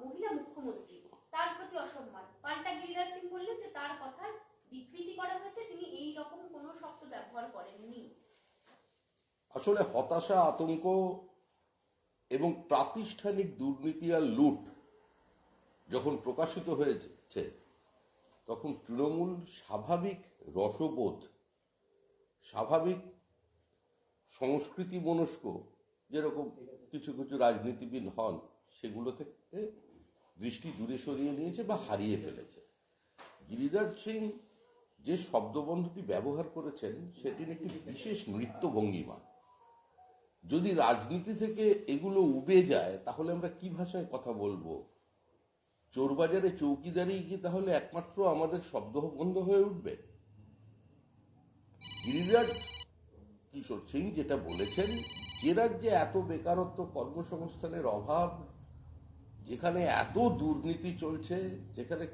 মহিলা মুখ্যমন্ত্রী, তার প্রতি অসম্মান। পাল্টা গিরিরাজ সিং বললেন যে তার কথার বিকৃতি করা হয়েছে, তিনি এই রকম কোনো শব্দ ব্যবহার করেননি। আসলে হতাশা, আতঙ্ক এবং প্রাতিষ্ঠানিক দুর্নীতি আর লুট যখন প্রকাশিত হয়েছে, তখন তৃণমূল স্বাভাবিক রসবোধ, স্বাভাবিক সংস্কৃতি মনস্ক যেরকম কিছু কিছু রাজনীতিবিদ হন, সেগুলো থেকে দৃষ্টি দূরে সরিয়ে নিয়েছে বা হারিয়ে ফেলেছে। গিরিরাজ সিং যে শব্দবন্ধটি ব্যবহার করেছেন সেটির একটি বিশেষ নৃত্য ভঙ্গিমা। যদি রাজনীতি থেকে এগুলো উবে যায় তাহলে আমরা কি ভাষায় কথা বলবো? চোরবাজারে চৌকিদারি কি তাহলে একমাত্র আমাদের শব্দবন্ধ হয়ে উঠবে? গিরিরাজ কিশোর সিং যেটা বলেছেন, যে রাজ্যে এত বেকারত্ব, কর্মসংস্থানের অভাব, যেখানে এত দুর্নীতি চলছে, যেখানে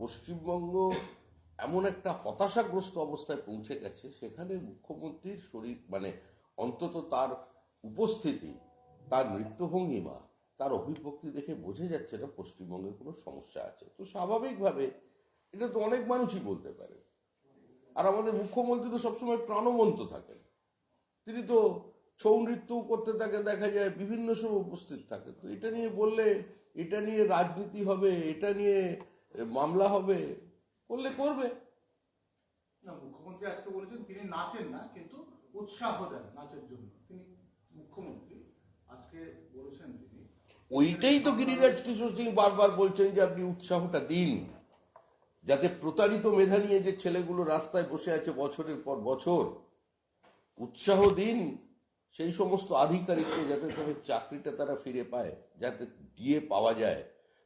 পশ্চিমবঙ্গ এমন একটা হতাশাগ্রস্ত অবস্থায় পৌঁছে গেছে, সেখানে মুখ্যমন্ত্রীর শরীর অন্তত তার উপস্থিতি, তার নৃত্যভঙ্গিমা, তার অভিব্যক্তি দেখে বোঝা যাচ্ছে না পশ্চিমবঙ্গের কোনো সমস্যা আছে। তো স্বাভাবিকভাবে এটা তো অনেক মানুষই বলতে পারে। আর আমাদের মুখ্যমন্ত্রী তো সবসময় প্রাণবন্ত থাকেন, তিনি তো ছৌ নৃত্যও করতে থাকে, দেখা যায় বিভিন্ন সময় উপস্থিত থাকে। তো এটা নিয়ে বললে এটা নিয়ে রাজনীতি হবে, এটা নিয়ে মামলা হবে, করলে করবে না। মুখ্যমন্ত্রী আজকে বলেছেন তিনি নাচেন না, কিন্তু উৎসাহ দেন নাচের জন্য। তিনি মুখ্যমন্ত্রী আজকে বলেছেন তিনি ওইটাই তো গিরিরাজ কিশোর সিং বারবার বলছেন যে আপনি উৎসাহটা দিন, যাতে প্রতারিত মেধা নিয়ে যে ছেলেগুলো রাস্তায় বসে আছে বছরের পর বছর, উৎসাহ দিন সেই সমস্ত আধিকারিককে, যাতে তাদের চাকরিটা তারা ফিরে পায়, যাতে দিয়ে পাওয়া যায়।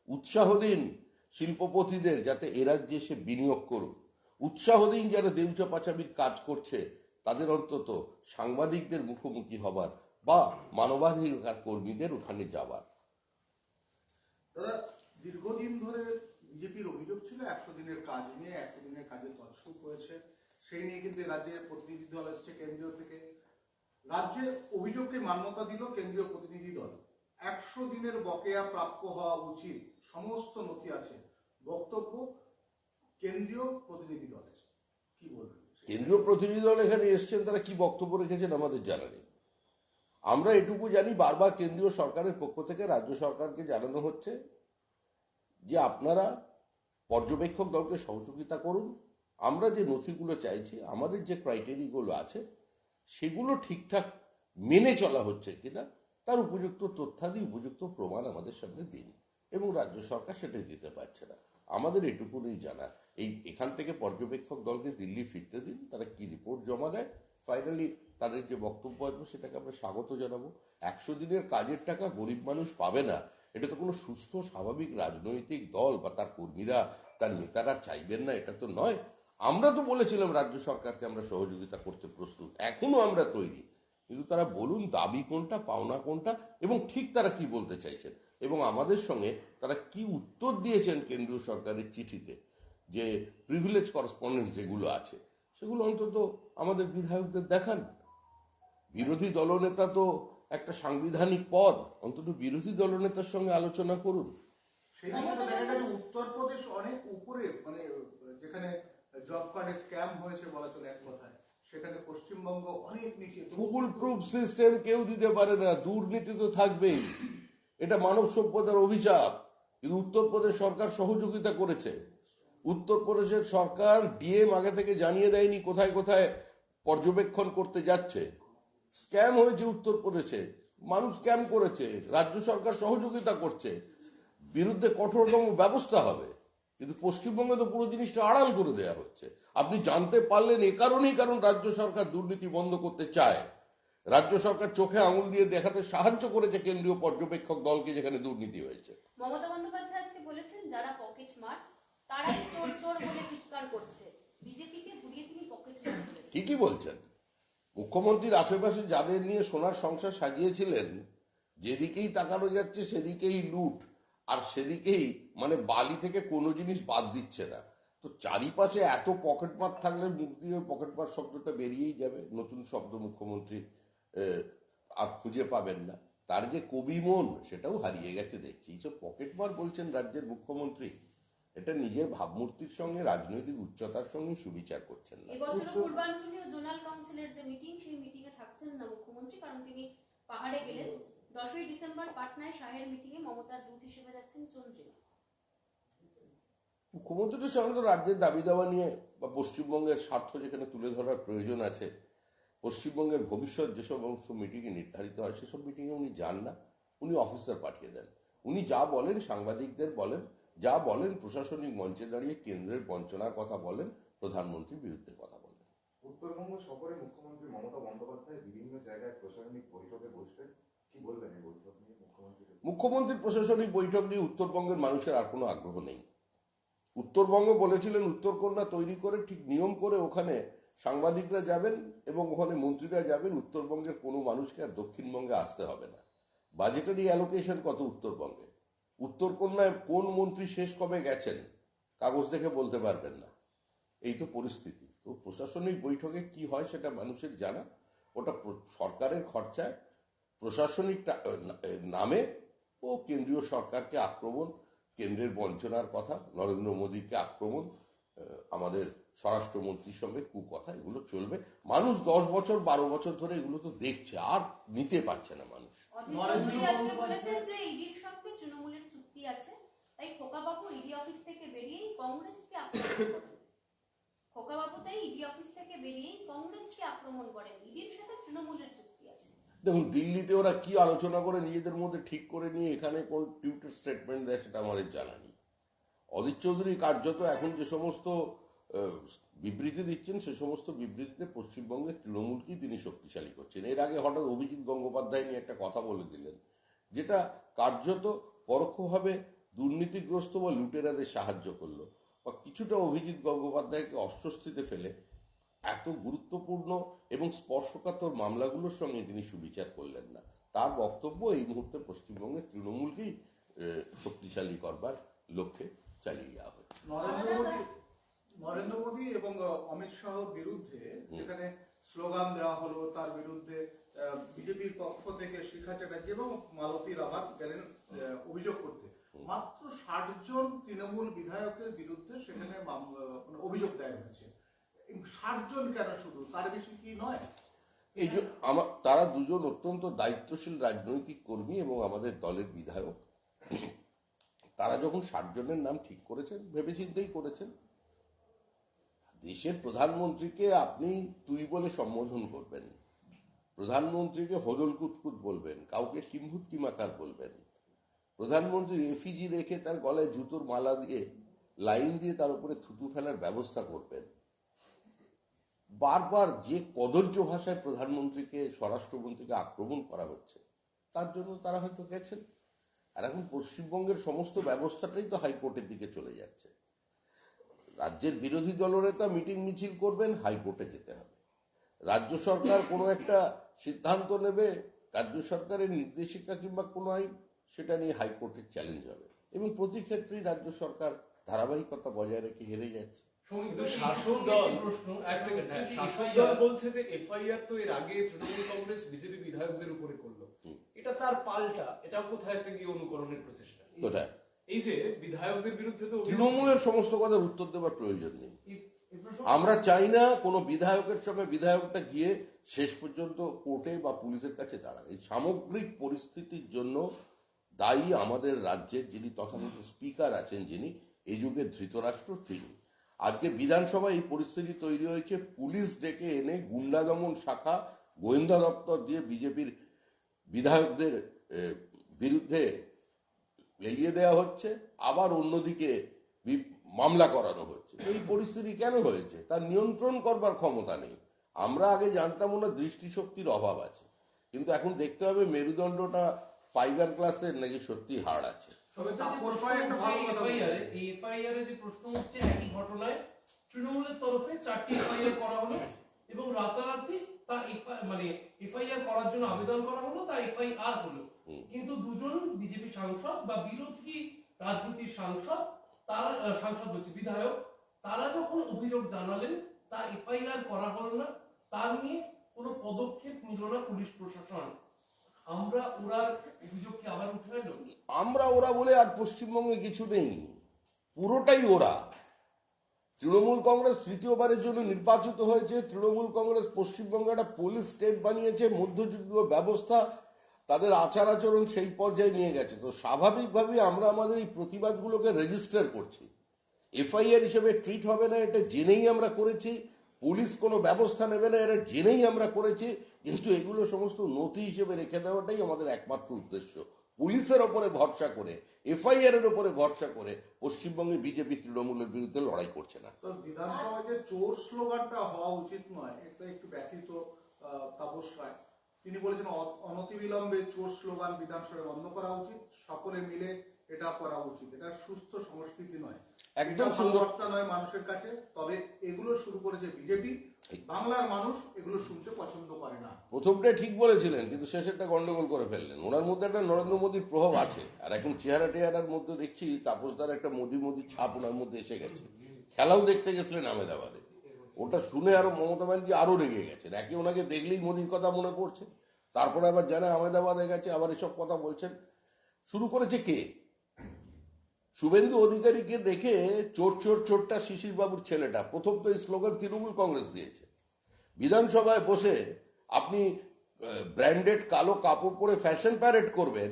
উৎসাহ দিন শিল্পপতিদের, যাতে এ রাজ্যে এসে বিনিয়োগ করুন। উৎসাহ দিন যারা দেউচা পাচামির কাজ করছে তাদের অন্তত সাংবাদিকদের মুখোমুখি হবার বা মানবাধিকার কর্মীদের ওখানে যাবার। দাদা, দীর্ঘদিন ধরে বিজেপির অভিযোগ ছিল 100 দিনের কাজ নিয়ে, 100 দিনের কাজের তছরূপ হয়েছে, সেই নিয়ে কিন্তু রাজ্যের প্রতিনিধি দল এসছে কেন্দ্রীয় থেকে। রাজ্যে অভিযোগকে মান্যতা দিল কেন্দ্রীয় প্রতিনিধি দল। 100 দিনের বকেয়া প্রাপ্য হওয়া উচিত, সমস্ত নথি আছে, বক্তব্য কেন্দ্রীয় প্রতিনিধি দলের। কি বলবেন? কেন্দ্রীয় প্রতিনিধি দল এখানে এসছেন, তারা কি বক্তব্য রেখেছেন আমাদের জানা নেই। আমরা এটুকু জানি, বারবার কেন্দ্রীয় সরকারের পক্ষ থেকে রাজ্য সরকারকে জানানো হচ্ছে যে আপনারা পর্যবেক্ষক দলকে সহযোগিতা করুন, আমরা যে নথিগুলো চাইছি, আমাদের যে ক্রাইটেরিয়াগুলো আছে, সেগুলো ঠিকঠাক মেনে চলা হচ্ছে কিনা তার উপযুক্ত তথ্যাদি, উপযুক্ত প্রমাণ আমাদের সামনে দিন। এবং রাজ্য সরকার সেটাই দিতে পারছে না। আমাদের এটুকুনই জানা, এখান থেকে পর্যবেক্ষক দলকে দিল্লি ফিরতে দিন, তারা কি রিপোর্ট জমা দেয়, ফাইনালি তাদের যে বক্তব্য আসবে সেটাকে আমরা স্বাগত জানাবো। 100 দিনের কাজের টাকা গরিব মানুষ পাবে না, এটা তো কোনো সুস্থ স্বাভাবিক রাজনৈতিক দল বা তার কর্মীরা, তার নেতারা চাইবেন না, এটা তো নয়। আমরা তো বলেছিলাম রাজ্য সরকারকে আমরা সহযোগিতা করতে প্রস্তুত, এখনো আমরা তৈরি, কিন্তু তারা বলুন দাবি কোনটা, পাওনা কোনটা, এবং ঠিক তারা কি বলতে চাইছেন, এবং আমাদের সঙ্গে তারা কি উত্তর দিয়েছেন কেন্দ্রীয় সরকারের চিঠিতে, যে প্রিভিলেজ করেসপন্ডেন্স যেগুলো আছে সেগুলো অন্তত আমাদের বিধায়কদের দেখান। বিরোধী দলনেতা তো একটা সাংবিধানিক পদ, অন্তত বিরোধী দলনেতার সঙ্গে আলোচনা করুন। সেই জন্য তো দেখা যায় উত্তরপ্রদেশ অনেক উপরে, যেখানে জব কার্ডে স্ক্যাম হয়েছে বলা চলে এক কথায়, সেখানে পশ্চিমবঙ্গ অনেক নিচে। গুগল প্রুফ সিস্টেম কেউ দিতে পারে না, দুর্নীতি তো থাকবেই, এটা মানব সভ্যতার অভিশাপ। কিন্তু উত্তরপ্রদেশ সরকার সহযোগিতা করেছে। উত্তরপ্রদেশের সরকার ডিএম আগে থেকে জানিয়ে দেয়নি কোথায় কোথায় পর্যবেক্ষণ করতে যাচ্ছে। স্ক্যাম হয়েছে উত্তরপ্রদেশে, মানুষ স্ক্যাম করেছে, রাজ্য সরকার সহযোগিতা করছে, বিরুদ্ধে কঠোরতম ব্যবস্থা হবে। কিন্তু পশ্চিমবঙ্গে তো পুরো জিনিসটা আড়াল করে দেওয়া হচ্ছে। আপনি জানতে পারলেন এ কারণেই, কারণ রাজ্য সরকার দুর্নীতি বন্ধ করতে চায়। রাজ্য সরকার চোখে আঙুল দিয়ে দেখাতে সাহায্য করেছে কেন্দ্রীয় পর্যবেক্ষক দলকে যেখানে দুর্নীতি হয়েছে। মমতা বন্দ্যোপাধ্যায় আজকে বলেছেন যারা পকেট মার তারাই চোর চোর বলে চিৎকার করছে, বিজেপিকে ঘুরিয়ে তিনি পকেট মার বলেছেন। ঠিকই বলছেন। মুখ্যমন্ত্রীর আশেপাশে যাদের নিয়ে সোনার সংসার সাজিয়েছিলেন, যেদিকেই তাকানো যাচ্ছে সেদিকেই লুট, আর সেদিকেই বালি থেকে কোনো জিনিস বাদ দিচ্ছে না। তো চারিপাশে এত পকেটমার থাকলে মুখ দিয়ে পকেটমার শব্দটা বেরিয়েই যাবে, নতুন শব্দ মুখ্যমন্ত্রী আর খুঁজে পাবেন না। তার যে কবি মন সেটাও হারিয়ে গেছে দেখছি। এইসব পকেটমার বলছেন রাজ্যের মুখ্যমন্ত্রী, এটা নিজের ভাবমূর্তির সঙ্গে রাজনৈতিক উচ্চতার সঙ্গে সুবিচার করছেন না। এবছরও পূর্বাঞ্চলীয় জোনাল কাউন্সিলের যে মিটিং, সেই মিটিং এ থাকছেন না মুখ্যমন্ত্রী, কারণ তিনি পাহাড়ে গেলেন। 10ই ডিসেম্বর পাটনায় শাহের মিটিং এ মমতার দূত হিসেবে যাচ্ছেন চন্দ্রিমা। মুখ্যমন্ত্রীর সঙ্গে তো রাজ্যের দাবি দাওয়া নিয়ে বা পশ্চিমবঙ্গের স্বার্থ যেখানে তুলে ধরার প্রয়োজন আছে, পশ্চিমবঙ্গের ভবিষ্যৎ যে সমস্ত মিটিংয়ে নির্ধারিত হয় সেসব মিটিংয়ে উনি যান না, উনি অফিসার পাঠিয়ে দেন। উনি যা বলেন সাংবাদিকদের বলেন, যা বলেন প্রশাসনিক মঞ্চে দাঁড়িয়ে কেন্দ্রের বঞ্চনার কথা বলেন, প্রধানমন্ত্রীর বিরুদ্ধে কথা বলেন। উত্তরবঙ্গ সফরে মুখ্যমন্ত্রী মমতা বন্দ্যোপাধ্যায় বিভিন্ন জায়গায় প্রশাসনিক বৈঠকে বসবেন, কি বলবেন এই বৈঠক নিয়ে? মুখ্যমন্ত্রীর প্রশাসনিক বৈঠক নিয়ে উত্তরবঙ্গের মানুষের আর কোনো আগ্রহ নেই। উত্তরবঙ্গ বলেছিলেন উত্তরকন্যা তৈরি করে ঠিক নিয়ম করে ওখানে সাংবাদিকরা যাবেন এবং ওখানে মন্ত্রীরা যাবেন, উত্তরবঙ্গের কোনো মানুষকে আর দক্ষিণবঙ্গে আসতে হবে না। বাজেটারি অ্যালোকেশন কত উত্তরবঙ্গে? উত্তরকন্যায় কোন মন্ত্রী শেষ কবে গেছেন কাগজ দেখে বলতে পারবেন না। এই তো পরিস্থিতি। তো প্রশাসনিক বৈঠকে কি হয় সেটা মানুষের জানা, ওটা সরকারের খরচায় প্রশাসনিক নামে ও কেন্দ্রীয় সরকারকে আক্রমণ, কেন্দ্রের বঞ্চনার কথা, নরেন্দ্র মোদীকে আক্রমণ, আমাদের স্বরাষ্ট্রমন্ত্রীর সঙ্গে কুকথা, এগুলো চলবে। মানুষ 10 বছর 12 বছর ধরে এগুলো তো দেখছে, আর নিতে পারছে না মানুষ। আজকে বলেছেন যে ইডির সঙ্গে তৃণমূলের চুক্তি আছে, তাই খোকাবাবু ইডি অফিস থেকে বেরিয়েই কংগ্রেসকে আক্রমণ করেন। খোকাবাবু তাই ইডি অফিস থেকে বেরিয়েই কংগ্রেসকে আক্রমণ করেন, ইডির সাথে তৃণমূলের চুক্তি আছে। দেখুন, দিল্লিতে ওরা কি আলোচনা করে নিজেদের মধ্যে ঠিক করে নিয়ে এখানে কোন টুইটার স্টেটমেন্ট দেয় সেটা আমাদের জানা নেই। অধীর চৌধুরী কার্যত এখন যে সমস্ত বিবৃতি দিচ্ছেন সে সমস্ত বিবৃতিতে পশ্চিমবঙ্গের তৃণমূলকেই তিনি শক্তিশালী করছেন। এর আগে হঠাৎ অভিজিৎ গঙ্গোপাধ্যায় নিয়ে একটা কথা বলে দিলেন, যেটা কার্যত পরোক্ষভাবে দুর্নীতিগ্রস্ত বা লুটেরাদের সাহায্য করলো, বা কিছুটা অভিজিৎ গঙ্গোপাধ্যায়কে অস্বস্তিতে ফেলে এত গুরুত্বপূর্ণ এবং স্পর্শকাতর মামলাগুলোর সঙ্গে তিনি সুবিচার করলেন না। তার বক্তব্য এই মুহূর্তে পশ্চিমবঙ্গের তৃণমূলকেই শক্তিশালী করবার লক্ষ্যে চালিয়ে যাওয়া হচ্ছে। নরেন্দ্র মোদী এবং অমিত শাহর বিরুদ্ধে যেখানে স্লোগান দেওয়া হলো, তার বিরুদ্ধে বিজেপির পক্ষ থেকে শিখা চ্যাটার্জি এবং মালতী রাভাত গেলেন অভিযোগ করতে। মাত্র 60 জন তৃণমূল বিধায়কের বিরুদ্ধে সেখানে অভিযোগ দায়ের হয়েছে। 60 জন কেন শুধু, তার বেশি কি নয়? এই যে তারা দুজন অত্যন্ত দায়িত্বশীল রাজনৈতিক কর্মী এবং আমাদের দলের বিধায়ক। তারা যখন 60 জনের নাম ঠিক করেছেন ভেবেচিন্তেই করেছেন। দেশের প্রধানমন্ত্রীকে আপনি তুই বলে সম্বোধন করবেন, প্রধানমন্ত্রীকে হদল কুতকুত বলবেন, কাউকে কিম্ভূত কিমাকার বলবেন, প্রধানমন্ত্রী এফিজি রেখে তার গলায় জুতোর মালা দিয়ে লাইন দিয়ে তার উপরে থুতু ফেলার ব্যবস্থা করবেন। বারবার যে কদর্য ভাষায় প্রধানমন্ত্রীকে, স্বরাষ্ট্রমন্ত্রীকে আক্রমণ করা হচ্ছে, তার জন্য তারা হয়তো গেছেন। আর এখন পশ্চিমবঙ্গের সমস্ত ব্যবস্থাটাই তো হাইকোর্টের দিকে চলে যাচ্ছে। রাজ্যের বিরোধী দলনেতা মিটিং মিছিল করবেন, হাইকোর্টে যেতে হবে। রাজ্য সরকার কোনো একটা সিদ্ধান্ত নেবে, রাজ্য সরকারের নির্দেশিকা কিংবা কোনো আইন, সেটা নিয়ে হাইকোর্টের চ্যালেঞ্জ হবে, এবং প্রতি ক্ষেত্রেই রাজ্য সরকার ধারাবাহিকতা বজায় রেখে হেরে যাচ্ছে। শাসক দল বলছে যে এফআইআর তো এর আগে তৃণমূল কংগ্রেস বিজেপি বিধায়কদের উপরে করলো, এটা তার পাল্টা, এটা কোথায় একটা গিয়ে অনুকরণের প্রচেষ্টা? কোথায়? এই যে বিধায়কদের বিরুদ্ধে তো তৃণমূলের সমস্ত কথার উত্তর দেওয়ার প্রয়োজন নেই। আমরা চাই না কোনো বিধায়কের সঙ্গে বিধায়কটা গিয়ে শেষ পর্যন্ত কোর্টে বা পুলিশের কাছে দাঁড়ায়। এই সামগ্রিক পরিস্থিতির জন্য দায়ী আমাদের রাজ্যের যিনি তথাকথিত স্পিকার আছেন, যিনি এই যুগের ধৃতরাষ্ট্র, তিনি। আজকে বিধানসভায় এই পরিস্থিতি তৈরি হয়েছে, পুলিশ ডেকে এনে গুন্ডা দমন শাখা, গোয়েন্দা দপ্তর দিয়ে বিজেপির বিধায়কদের বিরুদ্ধে লেলিয়ে দেওয়া হচ্ছে, আবার অন্যদিকে মামলা করানো হচ্ছে। এই পরিস্থিতি কেন হয়েছে? তার নিয়ন্ত্রণ করবার ক্ষমতা নেই। আমরা আগে জানতাম না দৃষ্টিশক্তির অভাব আছে, কিন্তু এখন দেখতে হবে মেরুদণ্ডটা 5 ক্লাসের নাকি সত্যি হাড় আছে। প্রশ্ন হচ্ছে একই ঘটনায় তৃণমূলের তরফে 4টি এফআইআর করা হলো এবং রাতারাতি তা এফআইআর করার জন্য আবেদন করা হলো, তা এফআইআর হলো, কিন্তু দুজন বিজেপি সাংসদ বা বিরোধী রাজনীতির সাংসদ, তারা বিধায়ক, তারা যখন অভিযোগ জানালেন তা এফআইআর করা হলো না, তার নিয়ে কোনো পদক্ষেপ নিল না পুলিশ প্রশাসন। আমরা ওরার অভিযোগ কি আবার উঠে এলো? আমরা ওরা বলে আর পশ্চিমবঙ্গে কিছু নেই, পুরোটাই ওরা। তৃণমূল কংগ্রেস তৃতীয়বারের জন্য নির্বাচিত হয়েছে। তৃণমূল কংগ্রেস পশ্চিমবঙ্গে একটা পুলিশ স্টেট বানিয়েছে, মধ্যযুগীয় ব্যবস্থা, তাদের আচার আচরণ সেই পর্যায়ে নিয়ে গেছে। তো স্বাভাবিকভাবেই আমরা আমাদের এই প্রতিবাদগুলোকে রেজিস্টার করছি। এফআইআর হিসেবে ট্রিট হবে না, এটা জেনেই আমরা করেছি। পুলিশ কোনো ব্যবস্থা নেবে না, এটা জেনেই আমরা করেছি। কিন্তু এগুলো সমস্ত নথি হিসেবে রেখে দেওয়াটাই আমাদের একমাত্র উদ্দেশ্য। পুলিশের ওপরে ভরসা করে, এফআইআর এর ওপরে ভরসা করে পশ্চিমবঙ্গে বিজেপি তৃণমূলের বিরুদ্ধে লড়াই করছে না। তো বিধানসভায় যে চোর স্লোগানটা হওয়া উচিত নয়, এটা একটু ব্যথিত তাপস রায়। তিনি বলেছেন অনতিবিলম্বে চোর স্লোগান বিধানসভায় বন্ধ করা উচিত, সকলে মিলে এটা করা উচিত। এটা সুস্থ সংস্কৃতি নয়, একদম এটা সুন্দর বার্তা নয় মানুষের কাছে। তবে এগুলো শুরু করেছে বিজেপি, বাংলার মানুষ এগুলো শুনতে পছন্দ করে না। প্রথমটা ঠিক বলেছিলেন, কিন্তু শেষেরটা গন্ডগোল করে ফেললেন। ওনার মধ্যে একটা নরেন্দ্র মোদীর প্রভাব আছে, আর এখন চেহারা টেহারার মধ্যে দেখছি তাপসদার একটা মোদি ছাপ ওনার মধ্যে এসে গেছে। খেলাও দেখতে গেছিলেন আহমেদাবাদে, ওটা শুনে আরো মমতা ব্যানার্জি আরো রেগে গেছেন। একে ওনাকে দেখলেই মোদীর কথা মনে পড়ছে, তারপরে আবার জানে আহমেদাবাদে গেছে, আবার এসব কথা বলছেন। শুরু করেছে কে? শুভেন্দু অধিকারীকে দেখে চোর চোর চোরটা শিশির বাবুর ছেলেটা প্রথম তো এই স্লোগান তৃণমূল কংগ্রেস দিয়েছে। বিধানসভায় বসে আপনি ব্র্যান্ডেড কালো কাপড় পরে ফ্যাশন প্যারেড করবেন,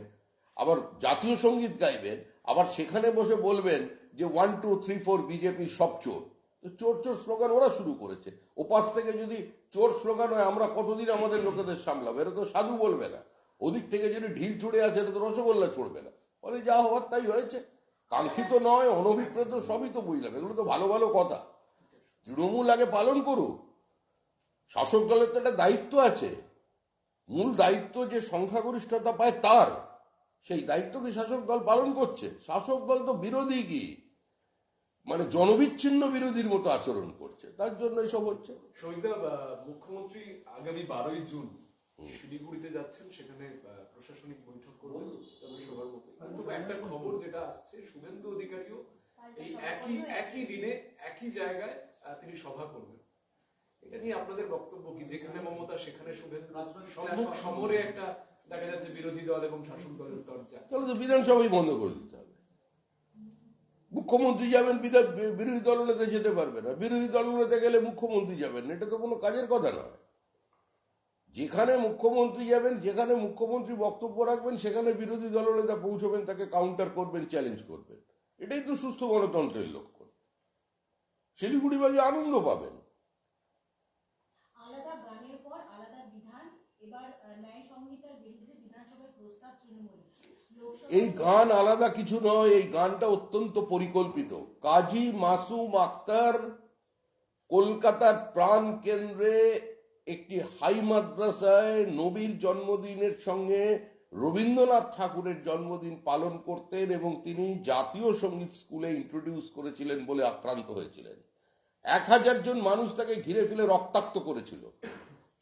আবার জাতীয় সঙ্গীত গাইবেন, আবার সেখানে বসে বলবেন যে 1 2 3 4 বিজেপির সব চোর। তো চোর চোর স্লোগান ওরা শুরু করেছে। ওপাশ থেকে যদি চোর স্লোগান হয়, আমরা কতদিন আমাদের লোকেদের সামলাবো? এটা তো সাধু বলবে না। ওদিক থেকে যদি ঢিল ছুড়ে আছে, এটা তো রসগোল্লা ছড়বে না। ফলে যা হওয়ার তাই হয়েছে। কাঙ্ক্ষিত নয়, অনভিপ্রেত, সবই তো বুঝলাম। এগুলো তো ভালো ভালো কথা, তৃণমূল আগে পালন করুক। শাসক দলের তো একটা দায়িত্ব আছে, মূল দায়িত্ব যে সংখ্যাগরিষ্ঠতা পায় তার, সেই দায়িত্ব কি শাসক দল পালন করছে? শাসক দল তো বিরোধী, কি মানে জনবিচ্ছিন্ন বিরোধীর মতো আচরণ করছে, তার জন্য এসব হচ্ছে। শহীদা, মুখ্যমন্ত্রী আগামী 12ই জুন শিলিগুড়িতে যাচ্ছেন, সেখানে প্রশাসনিক বৈঠক করবেন সবার মতো। কিন্তু একটা খবর যেটা আসছে, শুভেন্দু অধিকারীও এই একই দিনে একই জায়গায় তিনি সভা করবেন। এটা নিয়ে আপনাদের বক্তব্য কি? যেখানে মমতা সেখানে শুভেন্দু, সম্মুখ সমরে একটা দেখা যাচ্ছে বিরোধী দল এবং শাসক দলের দরজা। তাহলে তো বিধানসভাই বন্ধ করে দিতে হবে। মুখ্যমন্ত্রী যাবেন, বিরোধী দলনেতা যেতে পারবে না। বিরোধী দলনেতা গেলে মুখ্যমন্ত্রী যাবেন, এটা তো কোনো কাজের কথা নয়। যেখানে মুখ্যমন্ত্রী যাবেন, যেখানে মুখ্যমন্ত্রী বক্তব্য রাখবেন, সেখানে বিরোধী দলনেতা পৌঁছবেন, তাকে কাউন্টার করবেন, চ্যালেঞ্জ করবেন। এটাই তো সুস্থ গণতন্ত্রের লক্ষণ। শিলিগুড়ি বাজে আনন্দ পাবেন। আলাদা গানের পর আলাদা বিধান, এবার ন্যায় সংহিতার বিরুদ্ধে বিধানসভায় প্রস্তাব তৃণমূল। এই গান আলাদা কিছু নয়, এই গানটা অত্যন্ত পরিকল্পিত। কাজী মাসুম আক্তার কলকাতার প্রাণ কেন্দ্রে একটি হাই মাদ্রাসায় নবীর জন্মদিনের সঙ্গে রবীন্দ্রনাথ ঠাকুরের জন্মদিন পালন করতেন, এবং তিনি জাতীয় সঙ্গীত স্কুলে ইন্ট্রোডিউস করেছিলেন বলে আক্রান্ত হয়েছিলেন। 1000 জন মানুষ তাকে ঘিরে ফেলে রক্তাক্ত করেছিল।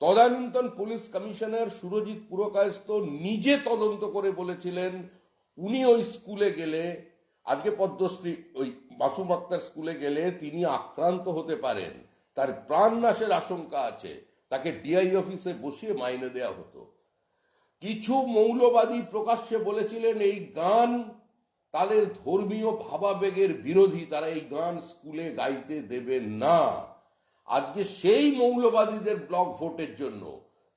তদানীন্তন পুলিশ কমিশনার সুরজিৎ পুরকায়স্থ নিজে তদন্ত করে বলেছিলেন, উনি ওই স্কুলে গেলে, আজকে পদ্মশ্রী ওই মাসুম আক্তার স্কুলে গেলে তিনি আক্রান্ত হতে পারেন, তার প্রাণ নাশের আশঙ্কা আছে, তাকে ডিআই অফিসে বসিয়ে মাইনে দেয়া হতো। কিছু মৌলবাদী প্রকাশ্যে বলেছিলেন এই গান তাদের ধর্মীয় ভাবাবেগের বিরোধী, তারা এই গান স্কুলে গাইতে দেবেন না। আজকে সেই মৌলবাদীদের ব্লক ভোটের জন্য,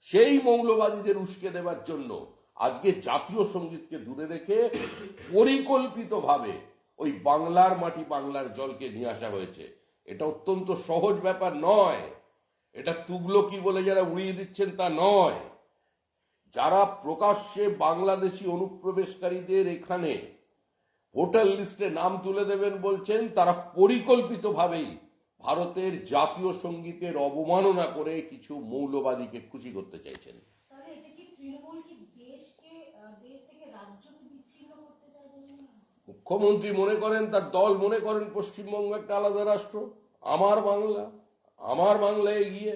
সেই মৌলবাদীদের উস্কে দেওয়ার জন্য আজকে জাতীয় সঙ্গীতকে দূরে রেখে পরিকল্পিতভাবে ওই বাংলার মাটি বাংলার জলকে নিয়ে আসা হয়েছে। এটা অত্যন্ত সহজ ব্যাপার নয়। এটা তুগলকি বলে যারা উড়িয়ে দিচ্ছেন তা নয়। যারা প্রকাশ্যে বাংলাদেশি অনুপ্রবেশকারীদের এখানে ভোটার লিস্টে নাম তুলে দেবেন বলছেন, তারা পরিকল্পিতভাবেই ভারতের জাতীয় সঙ্গীতের অবমাননা করে কিছু মৌলবাদীকে খুশি করতে চাইছেন। তাহলে এটা কি তৃণমূল কি দেশ থেকে রাজ্যকে বিচ্ছিন্ন করতে চাইছে? মুখ্যমন্ত্রী মনে করেন, তার দল মনে করেন পশ্চিমবঙ্গ একটা আলাদা রাষ্ট্র, আমার বাংলা এগিয়ে,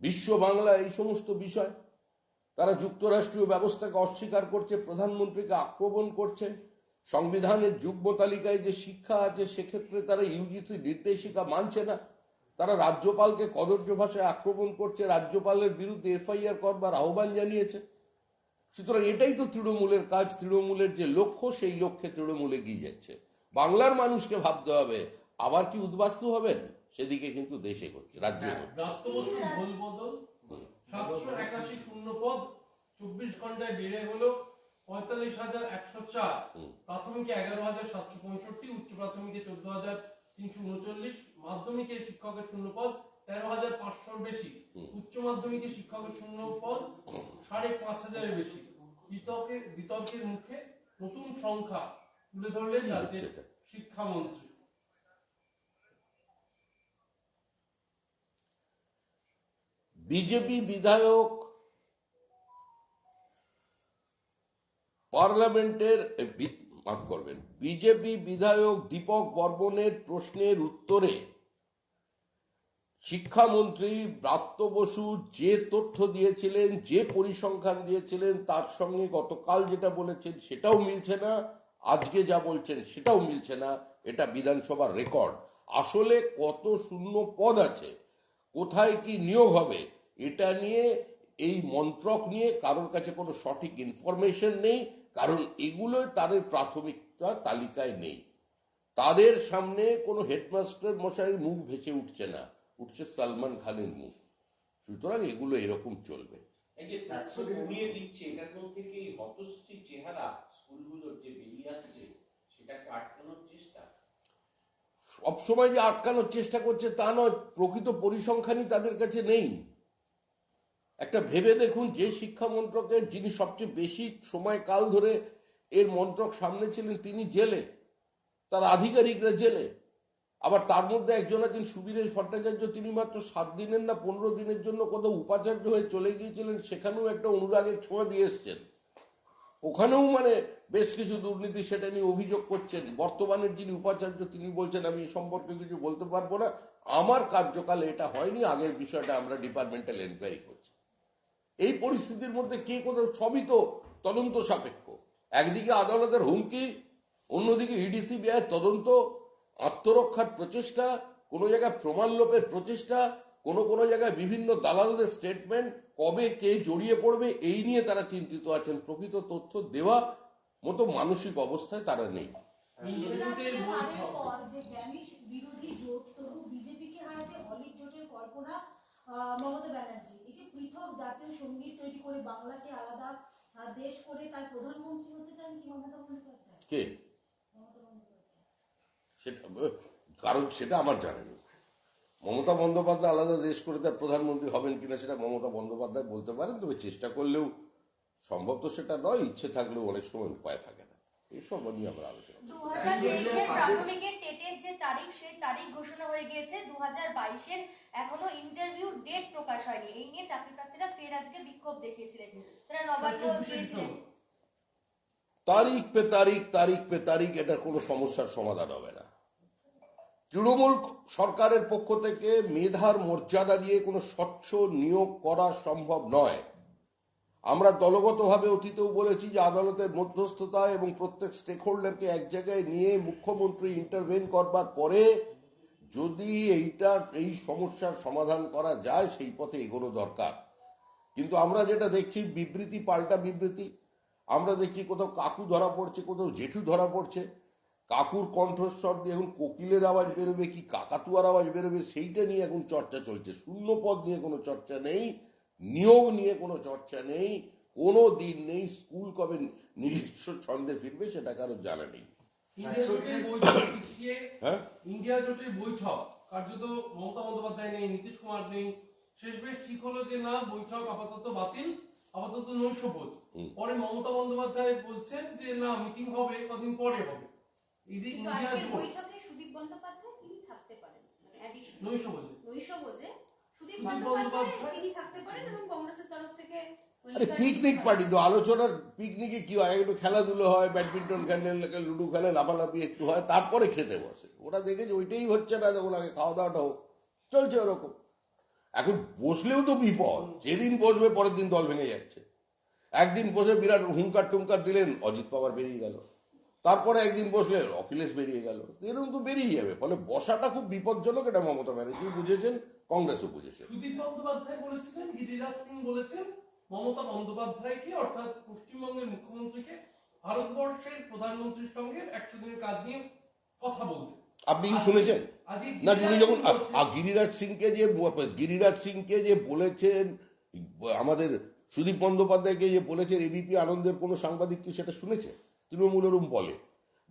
বিশ্ব বাংলা, এই সমস্ত বিষয়। তারা যুক্তরাষ্ট্রীয় ব্যবস্থাকে অস্বীকার করছে, প্রধানমন্ত্রীকে আক্রমণ করছে। সংবিধানের যুগ্ম তালিকায় যে শিক্ষা আছে সেক্ষেত্রে তারা ইউজিসি নির্দেশিকা মানছে না। তারা রাজ্যপালকে কদর্য ভাষায় আক্রমণ করছে, রাজ্যপালের বিরুদ্ধে এফআইআর করবার আহ্বান জানিয়েছে। সুতরাং এটাই তো তৃণমূলের কাজ। তৃণমূলের যে লক্ষ্য, সেই লক্ষ্যে তৃণমূল এগিয়ে যাচ্ছে। বাংলার মানুষকে ভাবতে হবে আবার কি উদ্বাস্তু হবেন, সেদিকে কিন্তু দেশ এগোচ্ছে, রাজ্য এগোচ্ছে। রাষ্ট্রপতি ভুল বদল 781 শূন্যপদ 24 ঘন্টায় বেড়ে হলো 45,104, প্রাথমিকে 11,765, উচ্চ প্রাথমিকে 14,339, মাধ্যমিকে শিক্ষকের শূন্যপদ 13,500 বেশি, উচ্চ মাধ্যমিকে শিক্ষকের শূন্যপদ 5,500 বেশি। বিতর্কের মুখে নতুন সংখ্যা তুলে ধরলেন রাজ্যের শিক্ষামন্ত্রী। বিজেপি বিধায়ক পার্লামেন্টের মাফ করবেন, বিজেপি বিধায়ক দীপক বর্মনের প্রশ্নের উত্তরে শিক্ষামন্ত্রী ব্রাত্য বসু যে তথ্য দিয়েছিলেন, যে পরিসংখ্যান দিয়েছিলেন, তার সঙ্গে গতকাল যেটা বলেছেন সেটাও মিলছে না, আজকে যা বলছেন সেটাও মিলছে না। এটা বিধানসভার রেকর্ড। আসলে কত শূন্য পদ আছে, কোথায় কি নিয়োগ হবে, এটা নিয়ে, এই মন্ত্রক নিয়ে কারোর কাছে কোনো সঠিক ইনফরমেশন নেই, কারণ এগুলো তাদের প্রাথমিকতা তালিকায় নেই। তাদের সামনে কোনো হেডমাস্টার মশাইয়ের মুখ ভেসে উঠছে না, উঠছে সালমান খানের মুখ। সুতরাং এগুলো এরকম চলবে। এই যে তথ্য কমিয়ে দিচ্ছে, এটার মধ্যে কি হতশ্রী চেহারা স্কুলগুলোর যে বেরিয়ে আসছে, সেটাকে আটকানোর চেষ্টা? সবসময় যে আটকানোর চেষ্টা করছে তা নয়, প্রকৃত পরিসংখ্যানই তাদের কাছে নেই। একটা ভেবে দেখুন, যে শিক্ষা মন্ত্রকের যিনি সবচেয়ে বেশি সময়কাল ধরে এর মন্ত্রক সামনে ছিলেন তিনি জেলে, তার আধিকারিকরা জেলে। আবার তার মধ্যে একজন আছেন সুবীরেশ ভট্টাচার্য, তিনি মাত্র 7 দিনের না 15 দিনের জন্য কোথাও উপাচার্য হয়ে চলে গিয়েছিলেন, সেখানেও একটা অনুরাগের ছোঁয়া দিয়ে এসছেন। ওখানেও বেশ কিছু দুর্নীতি, সেটা নিয়ে অভিযোগ করছেন। বর্তমানের যিনি উপাচার্য তিনি বলছেন আমি এ সম্পর্কে কিছু বলতে পারবো না, আমার কার্যকালে এটা হয়নি, আগের বিষয়টা আমরা ডিপার্টমেন্টাল এনকোয়ারি করছি। এই পরিস্থিতির মধ্যে কে কোথাও, সবই তো তদন্ত সাপেক্ষ। একদিকে আদালতের হুমকি, অন্যদিকে ইডিসিবিআই তদন্ত, আত্মরক্ষার প্রচেষ্টা, কোনো জায়গায় প্রমাণ লোপের প্রচেষ্টা, কোনো জায়গায় বিভিন্ন দালালদের স্টেটমেন্ট, কবে কে জড়িয়ে পড়বে এই নিয়ে তারা চিন্তিত আছেন। প্রকৃত তথ্য দেওয়া মতো মানসিক অবস্থায় তারা নেই। রাজ্যে হারের পর যে ড্যানিশ বিরোধী জোট, তবু বিজেপিকে হারাচ্ছে অলিক জোটের কল্পনা মমতা ব্যানার্জি। এই যে পৃথক জাতীয় সঙ্গীত তৈরি করে বাংলাকে আলাদা দেশ করে তার প্রধানমন্ত্রী হতে চান কি মমতা বন্দ্যোপাধ্যায়? কে সেটা, কারণ সেটা আমার জানা নেই। মমতা বন্দ্যোপাধ্যায় আলাদা দেশ করে তার প্রধানমন্ত্রী হবেন কিনা সেটা মমতা বন্দ্যোপাধ্যায় বলতে পারেন, তবে চেষ্টা করলেও সম্ভব তো সেটা নয়, ইচ্ছে থাকলেও অনেক সময় উপায় থাকে না। এইসব নিয়ে আমরা আলোচনা 2023 প্রাথমিকের টেটের যে তারিখ, সেই তারিখ ঘোষণা হয়ে গিয়েছে। 2022 এখনো ইন্টারভিউ ডেট প্রকাশ হয়নি। এই নিয়ে চাকরি প্রার্থীরা ফের আজকে বিক্ষোভ দেখিয়েছিলেন, তারা নবান্ন গিয়েছিলেন। তারিখ পে তারিখ, এটা কোনো সমস্যার সমাধান হবে না। তৃণমূল সরকারের পক্ষ থেকে মেধার মর্যাদা দিয়ে কোনো স্বচ্ছ নিয়োগ করা সম্ভব নয়। আমরা দলগতভাবে অতীতেও বলেছি যে আদালতের মধ্যস্থতা এবং প্রত্যেক স্টেক হোল্ডারকে এক জায়গায় নিয়ে মুখ্যমন্ত্রী ইন্টারভেন করবার পরে যদি এই সমস্যার সমাধান করা যায়, সেই পথে এগোনো দরকার। কিন্তু আমরা যেটা দেখছি, বিবৃতি পাল্টা বিবৃতি। আমরা দেখছি কোথাও কাকু ধরা পড়ছে, কোথাও জেঠু ধরা পড়ছে। কাকুর কণ্ঠস্বর দিয়ে এখন কোকিলের আওয়াজ বেরোবে কি কাকাতুয়ার আওয়াজ বেরোবে, সেইটা নিয়ে এখন চর্চা চলছে। শূন্য পদ নিয়ে কোনো চর্চা নেই, নিয়োগ নিয়ে কোনো চর্চা নেই, কোনো দিন নেই। স্কুল কবে নিজস্ব ছন্দে ফিরবে সেটা কারো জানা নেই। ইন্ডিয়া জোটের বৈঠক কার্যত মমতা বন্দ্যোপাধ্যায় নেই, নীতিশ কুমার নেই। শেষ বেশ ঠিক হলো যে না, বৈঠক আপাতত বাতিল, আপাতত নৈশভোজ। পরে মমতা বন্দ্যোপাধ্যায় বলছেন যে না, মিটিং হবে, কদিন পরে হবে। এই যে ইন্ডিয়া বৈঠকে সুদীপ বন্দ্যোপাধ্যায় তিনি থাকতে পারেন, নৈশভোজে সুদীপ বন্দ্যোপাধ্যায় তিনি থাকতে পারেন, এবং কংগ্রেসের তরফ থেকে আরে পিকনিক পার্টি তো, আলোচনার পিকনিকে কি হয়, একটু খেলাধুলো হয়, ব্যাডমিন্টন খেলে, লুডো খেলে, লাফালাফি একটু হয়, তারপরে খেতে বসে। ওরা দেখেছে ওইটাই হচ্ছে না, তখন আগে খাওয়া দাওয়াটা হোক, চলছে ওরকম। এখন বসলেও তো বিপদ, যেদিন বসবে পরের দিন দল ভেঙে যাচ্ছে। একদিন বসে বিরাট হুঙ্কার টুঙ্কার দিলেন, অজিত পাওয়ার বেরিয়ে গেল। তারপরে একদিন বসলে অখিলেশ বেরিয়ে গেল। এরকম তো বেরিয়ে যাবে, ফলে বসাটা খুব বিপজ্জনক। এটা মমতা ব্যানার্জি বুঝেছেন, কংগ্রেসও বুঝেছেন। সুদীপ বন্দ্যোপাধ্যায় বলেছিলেন, গিরিরাজ সিং বলেছেন মমতা বন্দ্যোপাধ্যায়কে অর্থাৎ পশ্চিমবঙ্গের মুখ্যমন্ত্রীকে ভারতবর্ষের প্রধানমন্ত্রীর সঙ্গে 100 দিনের কাজ নিয়ে কথা বলতে। আপনি কি শুনেছেন আজকে না? উনি যখন বলছেন- গিরিরাজ সিংকে যে বলেছেন, আমাদের সুদীপ বন্দ্যোপাধ্যায়কে যে বলেছেন এবিপি আনন্দের কোনো সাংবাদিক কি সেটা শুনেছে? তৃণমূল ওরম বলে,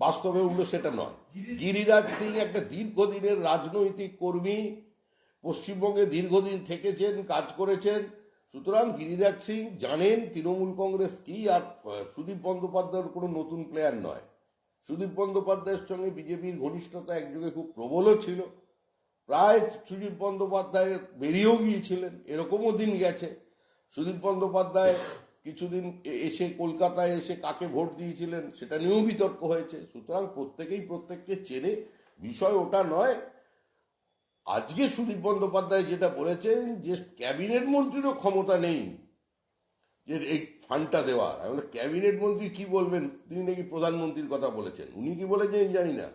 বাস্তবে ওগুলো সেটা নয়। গিরিরাজ সিং একটা দীর্ঘদিনের রাজনৈতিক কর্মী, পশ্চিমবঙ্গে দীর্ঘদিন থেকেছেন, কাজ করেছেন। সুতরাং গিরিরাজ সিং জানেন তৃণমূল কংগ্রেস কি, আর সুদীপ বন্দ্যোপাধ্যায়ের কোনো নতুন প্লেয়ার নয়। সুদীপ বন্দ্যোপাধ্যায়ের সঙ্গে বিজেপির ঘনিষ্ঠতা একযুগে খুব প্রবলও ছিল, প্রায় সুদীপ বন্দ্যোপাধ্যায় বেরিয়েও গিয়েছিলেন, এরকমও দিন গেছে। সুদীপ বন্দ্যোপাধ্যায় কিছুদিন এসে কলকাতায় এসে কাকে ভোট দিয়েছিলেন সেটা নিয়েও বিতর্ক হয়েছে। সুতরাং প্রত্যেকেই প্রত্যেককে চেনে, বিষয় ওটা নয়। আজকে সুদীপ বন্দ্যোপাধ্যায় যেটা বলেছেন যে ক্যাবিনেট মন্ত্রীরও ক্ষমতা নেই যে এই ফান্ডটা দেওয়ার। আমি বলি, ক্যাবিনেট মন্ত্রী কি বলবেন? তিনি নাকি প্রধানমন্ত্রীর কথা বলেছেন। উনি কি বলেছেন জানি না,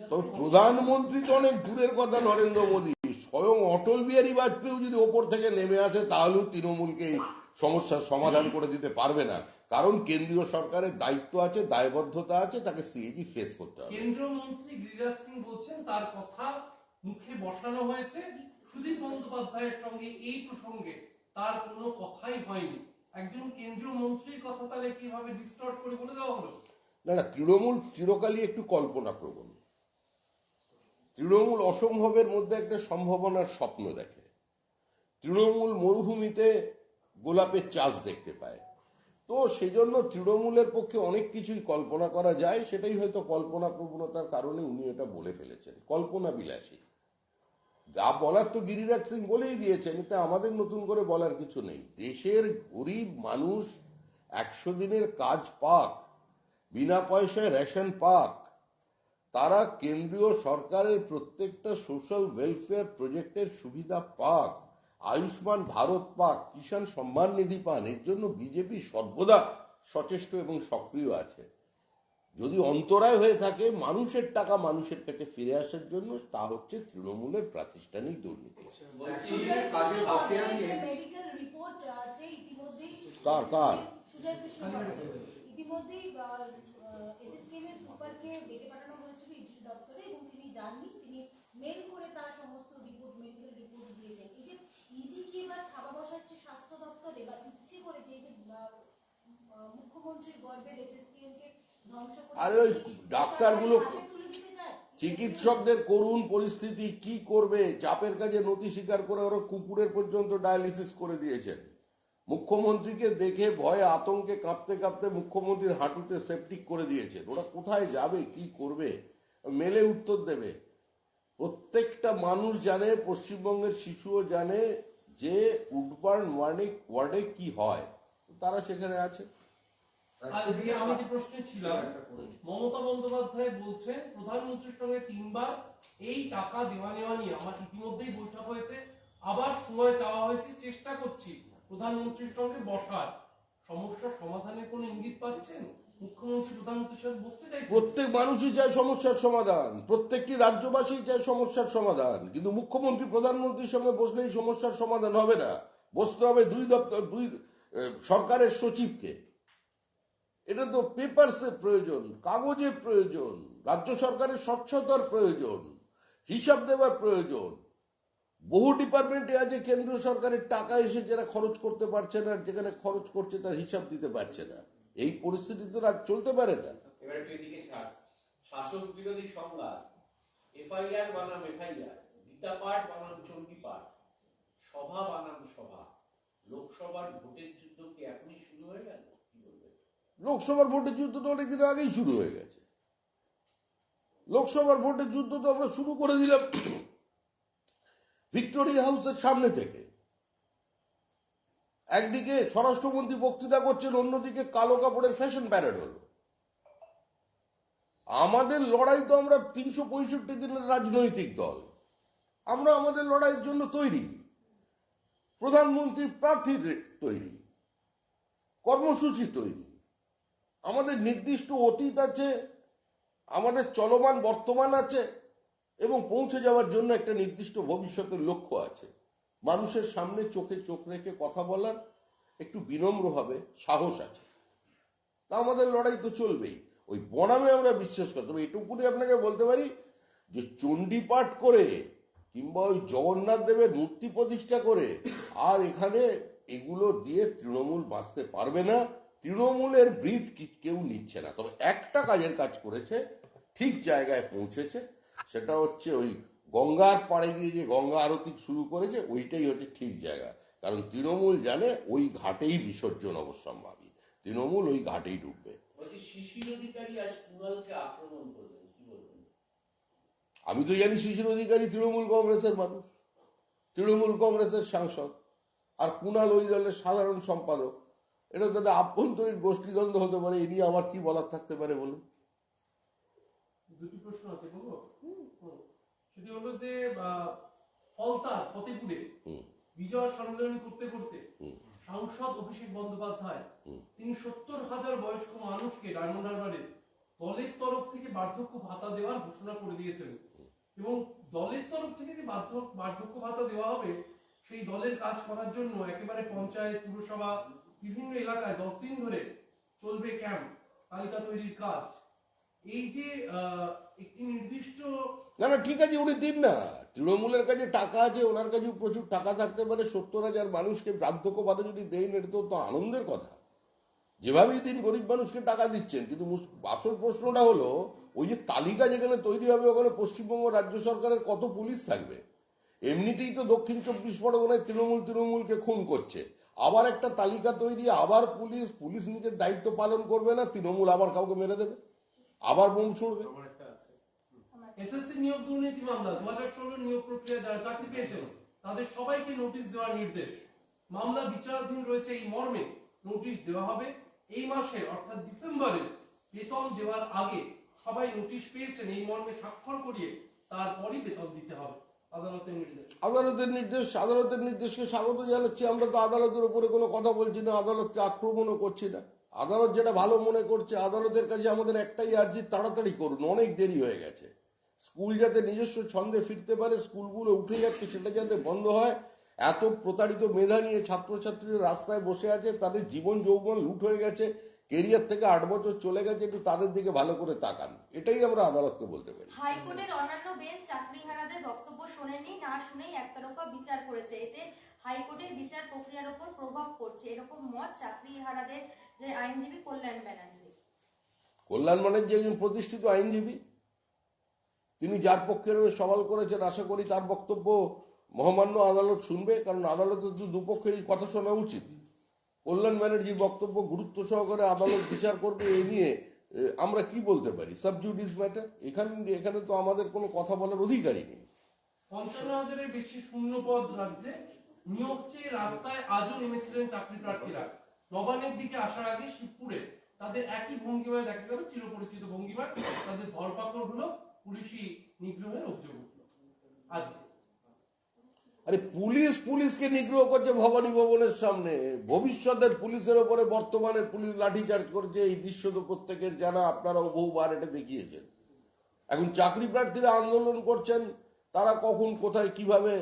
তবে প্রধানমন্ত্রী তো অনেক দূরের কথা। নরেন্দ্র মোদী স্বয়ং অটল বিহারী বাজপেয়ী যদি ওপর থেকে নেমে আসে তাহলেও তৃণমূলকে এই সমস্যার সমাধান করে দিতে পারবে না, কারণ কেন্দ্রীয় সরকারের দায়িত্ব আছে, দায়বদ্ধতা আছে, তাকে সিএজি ফেস করতে হবে। কেন্দ্রীয় মন্ত্রী গিরিরাজ সিং বলছেন তার কথা মুখে বসানো হয়েছে, সুদীপ বন্দ্যোপাধ্যায়ের সঙ্গে এই প্রসঙ্গে তার কোনো কথাই হয়নি। একজন কেন্দ্রীয় মন্ত্রীর কথা তাহলে কিভাবে ডিস্টর্ট করে বলে দেওয়া হলো? না না, তৃণমূল চিরকালই একটু কল্পনা প্রবণ। তৃণমূল অসম্ভবের মধ্যে একটা সম্ভাবনার স্বপ্ন দেখে। তৃণমূল মরুভূমিতে গোলাপের চাষ দেখতে পায়। তো সেজন্য তৃণমূলের পক্ষে অনেক কিছুই কল্পনা করা যায়, সেটাই হয়তো কল্পনা প্রবণতার কারণে উনি এটা বলে ফেলেছেন। কল্পনা বিলাসী যা বলার তো গিরিরাজ সিং বলেই দিয়েছেন, এতে আমাদের নতুন করে বলার কিছু নেই। দেশের গরিব মানুষ 100 দিনের কাজ পাক, বিনা পয়সায় রেশন পাক, তারা কেন্দ্রীয় সরকারের প্রত্যেকটা সোশ্যাল ওয়েলফেয়ার প্রজেক্টের সুবিধা পাক, আয়ুষ্মান ভারত পাক, কিষাণ সম্মান নিধি পান। এর জন্য বিজেপি সর্বদা সচেষ্ট এবং সক্রিয় আছে। যদি অন্তরায় হয়ে থাকে মানুষের টাকা মানুষের কাছে ফিরে আসার জন্য, তা হচ্ছে তৃণমূলের প্রাতিষ্ঠানিক দুর্নীতি। কাজের বকেয়া নিয়ে মেডিকেল রিপোর্ট আছে ইতিমধ্যেই কার? সুজয় কৃষ্ণ ইতিমধ্যেই এসএসকেএম এর সুপারকে ডেকে পাঠানো হয়েছিল ইডি দপ্তরে, এবং তিনি যাননি। তিনি মেল করে তার সমস্ত রিপোর্ট, মেডিকেল রিপোর্ট দিয়েছেন। এই যে ইডি কি এবার থাবা বসাচ্ছে স্বাস্থ্য দপ্তরে, বা ইচ্ছে করে যে মুখ্যমন্ত্রীর গর্বের এসএসকেএম কে ধ্বংস করে আরে ওই ডাক্তারগুলো, চিকিৎসকদের করুণ পরিস্থিতি, কি করবে? চাপের কাজে নথি স্বীকার করে ওরা কুকুরের পর্যন্ত ডায়ালিসিস করে দিয়েছেন। মুখ্যমন্ত্রীকে দেখে ভয়ে আতঙ্কে কাঁপতে কাঁপতে মুখ্যমন্ত্রীর হাঁটুতে সেপটিক করে দিয়েছেন। ওরা কোথায় যাবে, কি করবে? মেলে উত্তর দেবে। প্রত্যেকটা মানুষ জানে, পশ্চিমবঙ্গের শিশুও জানে যে উডবার্ন ওয়ার্ডে কি হয়, তারা সেখানে আছে। আজকে আমি যে প্রশ্নে ছিলাম, মমতা বন্দ্যোপাধ্যায় বলছেন প্রধানমন্ত্রীর সঙ্গে 3 বার এই টাকা দেওয়া নেওয়া নিয়ে আমার ইতিমধ্যেই বৈঠক হয়েছে, আবার সময় চাওয়া হয়েছে, চেষ্টা করছি প্রধানমন্ত্রীর সঙ্গে বসার। সমস্যার সমাধানের কোন ইঙ্গিত পাচ্ছেন? মুখ্যমন্ত্রী প্রধানমন্ত্রীর সাথে বসতে চাইছেন? প্রত্যেক মানুষই চায় সমস্যার সমাধান, প্রত্যেকটি রাজ্যবাসী চায় সমস্যার সমাধান, কিন্তু মুখ্যমন্ত্রী প্রধানমন্ত্রীর সঙ্গে বসলেই সমস্যার সমাধান হবে না। বসতে হবে দুই সরকারের সচিবকে। এটা তো পেপারসের প্রয়োজন, কাগজের প্রয়োজন, রাজ্য সরকারের স্বচ্ছতার প্রয়োজন, হিসাব দেওয়ার প্রয়োজন। বহু ডিপার্টমেন্টে আছে কেন্দ্রীয় সরকারের টাকা এসে যারা খরচ করতে পারছে না, যেখানে খরচ করছে তার হিসাব দিতে পারছে না। এই পরিস্থিতি তো রাজ চলতে পারে না। এবারে তুই এদিকে ছাড়। শাসক বিরোধী সংঘাত, এফআইআর বানাম এফআইআর, গীতা পাঠ বানাম চণ্ডী পাঠ, সভা বানাম সভা, লোকসভার ভোটের যুদ্ধ কি এখনই শুরু হয়ে গেল? কি বলবে? লোকসভার ভোটের যুদ্ধ তো অনেকদিন আগেই শুরু হয়ে গেছে। লোকসভার ভোটের যুদ্ধ তো আমরা শুরু করে দিলাম ভিক্টোরিয়া হাউসের সামনে থেকে। একদিকে স্বরাষ্ট্রমন্ত্রী বক্তৃতা করছেন, অন্যদিকে কালো কাপড়ের ফ্যাশন প্যারেড হলো। আমাদের লড়াই তো, আমরা 365 দিনের রাজনৈতিক দল, আমরা আমাদের লড়াইয়ের জন্য তৈরি, প্রধানমন্ত্রীর প্রার্থী তৈরি, কর্মসূচি তৈরি, আমাদের নির্দিষ্ট অতীত আছে, আমাদের চলমান বর্তমান আছে, এবং পৌঁছে যাওয়ার জন্য একটা নির্দিষ্ট ভবিষ্যতের লক্ষ্য আছে। মানুষের সামনে চোখে চোখ রেখে কথা বলার একটু বিনম্র হবে, সাহস আছে, তা আমাদের লড়াই তো চলবেই। ওই বনামে আমরা বিশ্বাস করতে হবে। এটুকুনি আপনাকে বলতে পারি যে চণ্ডীপাঠ করে কিংবা ওই জগন্নাথ দেবের মূর্তি প্রতিষ্ঠা করে আর এখানে এগুলো দিয়ে তৃণমূল বাঁচতে পারবে না। তৃণমূলের ব্রিফ কেউ নিচ্ছে না। তবে একটা কাজের কাজ করেছে, ঠিক জায়গায় পৌঁছেছে, সেটা হচ্ছে ওই গঙ্গার পাড়ে গিয়ে যে গঙ্গা আরতি শুরু করেছে, ওইটাই হচ্ছে ঠিক জায়গা। কারণ তৃণমূল জানে ওই ঘাটেই বিসর্জন অবশ্যম্ভাবী, তৃণমূল ওই ঘাটেই ডুববে। বলছি শিশির অধিকারী আজ কুণালকে আক্রমণ করলেন, কি বলবেন? আমি তো জানি শিশির অধিকারী তৃণমূল কংগ্রেসের মানুষ, তৃণমূল কংগ্রেসের সাংসদ, আর কুণাল ওই দলের সাধারণ সম্পাদক। এটা তাদের আভ্যন্তরীণ গোষ্ঠীদ্বন্দ্ব হতে পারে, এ নিয়ে আমার কি বলার থাকতে পারে বলুন? দুটি প্রশ্ন আছে বলবো। সেটি হলো যে ফলতার ফতেপুরে বিজয় সম্মেলনী করতে করতে সাংসদ অভিষেক বন্দ্যোপাধ্যায় তিনি 70,000 বয়স্ক মানুষকে ডায়মন্ড হারবারে দলের তরফ থেকে বার্ধক্য ভাতা দেওয়ার ঘোষণা করে দিয়েছেন, এবং দলের তরফ থেকে যে বার্ধক্য ভাতা দেওয়া হবে সেই দলের কাজ করার জন্য একেবারে পঞ্চায়েত, পুরসভা, বিভিন্ন এলাকায় 10 দিন ধরে চলবে ক্যাম্প, তালিকা তৈরির কাজ। এই যে একটি নির্দিষ্ট না ঠিক আছে, উনি দিন না, তৃণমূলের কাছে টাকা আছে, ওনার কাছে প্রচুর টাকা থাকতে পারে। 70,000 মানুষকে বার্ধক্য ভাতা যদি দেন, এটা তো আনন্দের কথা। যেভাবেই দিন গরিব মানুষকে টাকা দিচ্ছেন, কিন্তু আসল প্রশ্নটা হলো ওই যে তালিকা যেখানে তৈরি হবে, ওখানে পশ্চিমবঙ্গ রাজ্য সরকারের কত পুলিশ থাকবে? এমনিতেই তো দক্ষিণ 24 পরগনায় তৃণমূলকে খুন করছে, আবার একটা তালিকা তৈরি, আবার পুলিশ নিজের দায়িত্ব পালন করবে না, তৃণমূল আবার কাউকে মেরে দেবে, আবার বোম ছুড়বে। এসএসসি নিয়োগ দুর্নীতি মামলা 2016 নিয়োগ প্রক্রিয়া যারা চাকরি পেয়েছেন তাদের সবাইকে নোটিশ দেওয়ার নির্দেশ। মামলা বিচারাধীন রয়েছে, এই মর্মে নোটিশ দেওয়া হবে। এই মাসে অর্থাৎ ডিসেম্বরে বেতন দেওয়ার আগে সবাই নোটিশ পেয়েছেন, এই মর্মে স্বাক্ষর করিয়ে তারপরই বেতন দিতে হবে। আদালতের নির্দেশকে স্বাগত জানাচ্ছি। আমরা তো আদালতের উপরে কোনো কথা বলছি না, আদালতকে আক্রমণও করছি না। আদালত যেটা ভালো মনে করছে, আদালতের কাছে আমাদের একটাই আর্জি, তাড়াতাড়ি করুন, অনেক দেরি হয়ে গেছে। স্কুল যাতে নিজস্ব ছন্দে ফিরতে পারে, স্কুলগুলো উঠে যাচ্ছে, সেটা যাতে বন্ধ হয়। এত প্রতারিত মেধা নিয়ে ছাত্রছাত্রীরা রাস্তায় বসে আছে, তাদের জীবন যৌবন লুট হয়ে গেছে, কেরিয়ার থেকে 8 বছর চলে গেছে, একটু তাদের দিকে ভালো করে তাকান, এটাই আমরা আদালতকে বলতে পারি। হাইকোর্টের অন্যান্য বেঞ্চ চাকরিহারাদের বক্তব্য শোনেনি, না শুনেই একতরফা বিচার করেছে, এতে হাইকোর্টের বিচার প্রক্রিয়ার উপর প্রভাব পড়ছে, এরকম মত চাকরিহারাদের যে আইনজীবী কল্যাণ ব্যানার্জি। কল্যাণ ব্যানার্জি একজন প্রতিষ্ঠিত আইনজীবী, তিনি যার পক্ষে সওয়াল করেছেন, আশা করি তার বক্তব্য মহামান্য আদালত শুনবে, কারণ আদালতের দুপক্ষেরই কথা শোনা উচিত। কল্যাণ ব্যানার্জির বক্তব্য গুরুত্ব সহকারে আদালত বিচার করবে, এ নিয়ে আমরা কি বলতে পারি? সাবজুডিস ম্যাটার, এখানে তো আমাদের কোনো কথা বলার অধিকারই নেই। 55,000-এর বেশি শূন্য পদ রাজ্যে, নিয়োগ চেয়ে রাস্তায় আজও নেমেছিলেন চাকরি প্রার্থীরা। নবান্নের দিকে আসার আগে শিবপুরে তাদের একই ভঙ্গিমায় দেখা গেল, চিরপরিচিত ভঙ্গিমায় তাদের ধরপাকড় হলো, পুলিশি নিগ্রহের অভিযোগ উঠল। আজকে আরে পুলিশকে নিগ্রহ করছে ভবানী ভবনের সামনে, ভবিষ্যতের পুলিশের ওপরে বর্তমানের পুলিশ লাঠিচার্জ করছে। এই দৃশ্য তো প্রত্যেকের জানা, আপনারাও বহুবার এটা দেখিয়েছেন। এখন চাকরি প্রার্থীরা আন্দোলন করছেন, তারা কখন কোথায় কিভাবে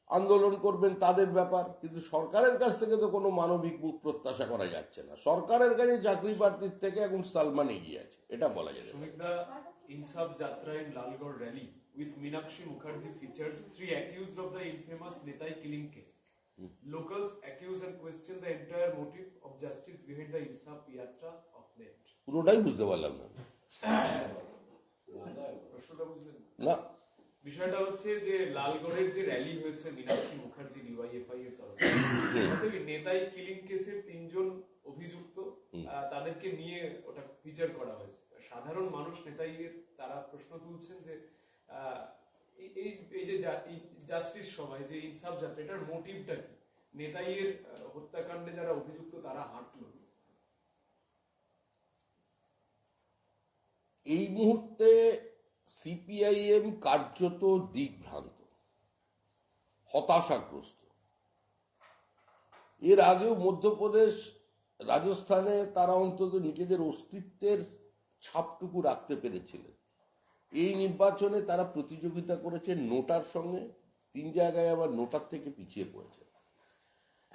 আন্দোলন করবেন তাদের ব্যাপার, কিন্তু সরকারের কাছ থেকে তো কোনো মানবিক মুখ প্রত্যাশা করা যাচ্ছে না। সরকারের কাছে চাকরি প্রার্থীর থেকে এখন সালমান এগিয়ে আছে, এটা বলা যায়। ইনসাফ যাত্রা in Lalgড় rally with Meenakshi Mukherjee features 3 accused of the infamous Netai killing case. Locals accuse and question the entire motive of justice behind the Insaf Yatra of late. পুরোটাই বুঝতে পারলাম না। প্রশ্নটা বুঝলেন না, বিষয়টা হচ্ছে যে লালগড়ের যে র্যালি হয়েছে মীনাক্ষী মুখার্জি ডিওয়াইএফআই এর তরফে, নেতাই কিলিং কেসের 3 জন অভিযুক্ত, তাদেরকে নিয়ে ওটা ফিচার করা হয়েছে। সাধারণ মানুষ নেতাইয়ের তারা প্রশ্ন তুলছেন যে এই যে জাস্টিস সভায় যে ইনসাফ যাত্রা, এটার মোটিভটা কি? নেতাইয়ের হত্যাকাণ্ডে যারা অভিযুক্ত তারা হাঁটলো। এই মুহূর্তে সিপিআইএম কার্যত দিকভ্রান্ত, হতাশাগ্রস্ত। এর আগেও মধ্যপ্রদেশ, রাজস্থানে তারা অন্তত নিজেদের অস্তিত্বের ছাপটুকু রাখতে পেরেছিলেন। এই নির্বাচনে তারা প্রতিযোগিতা করেছে নোটার সঙ্গে, 3 জায়গায় আবার নোটার থেকে পিছিয়ে পড়েছে।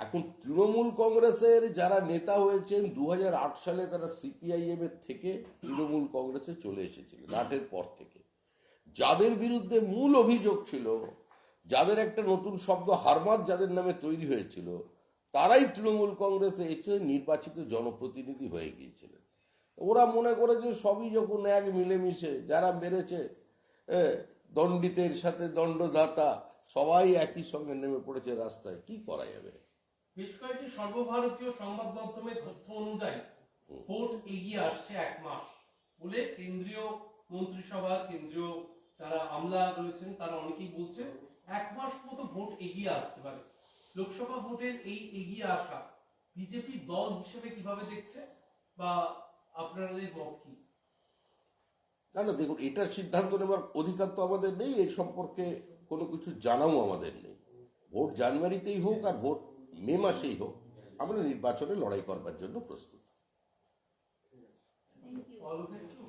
এখন তৃণমূল কংগ্রেসের যারা নেতা হয়েছেন 2008 সালে তারা সিপিআইএম এর থেকে তৃণমূল কংগ্রেসে চলে এসেছিলেন 8-এর পর থেকে। যাদের বিরুদ্ধে মূল অভিযোগ ছিল, যাদের একটা নতুন শব্দ হারমাত যাদের নামে তৈরি হয়েছিল, তারাই তৃণমূল কংগ্রেসে এসে নির্বাচিত জনপ্রতিনিধি হয়ে গিয়েছিলেন। ওরা মনে করে যে সবই যখন এক মিলেমিশে, যারা মেরেছে দণ্ডিতের সাথে দণ্ডদাতা সবাই একই সঙ্গে নেমে পড়েছে রাস্তায়, কি করা যাবে? বেশ কয়েকটি সর্বভারতীয় সংবাদ মাধ্যমের তথ্য অনুযায়ী ভোট এগিয়ে আসছে 1 মাস বলে কেন্দ্রীয় মন্ত্রিসভা, কেন্দ্রীয় যারা আমলা রয়েছেন তারা অনেকেই বলছেন 1 মাস মতো ভোট এগিয়ে আসতে পারে। লোকসভা ভোটের এই এগিয়ে আসা বিজেপি দল হিসেবে কিভাবে দেখছে বা আপনাদের মত কি? না না, দেখুন, এটার সিদ্ধান্ত নেবার অধিকার তো আমাদের নেই, এই সম্পর্কে কোনো কিছু জানাও আমাদের নেই। ভোট জানুয়ারিতেই হোক আর ভোট মে মাসেই হোক, আমরা নির্বাচনে লড়াই করবার জন্য প্রস্তুত। Thank you. All of it.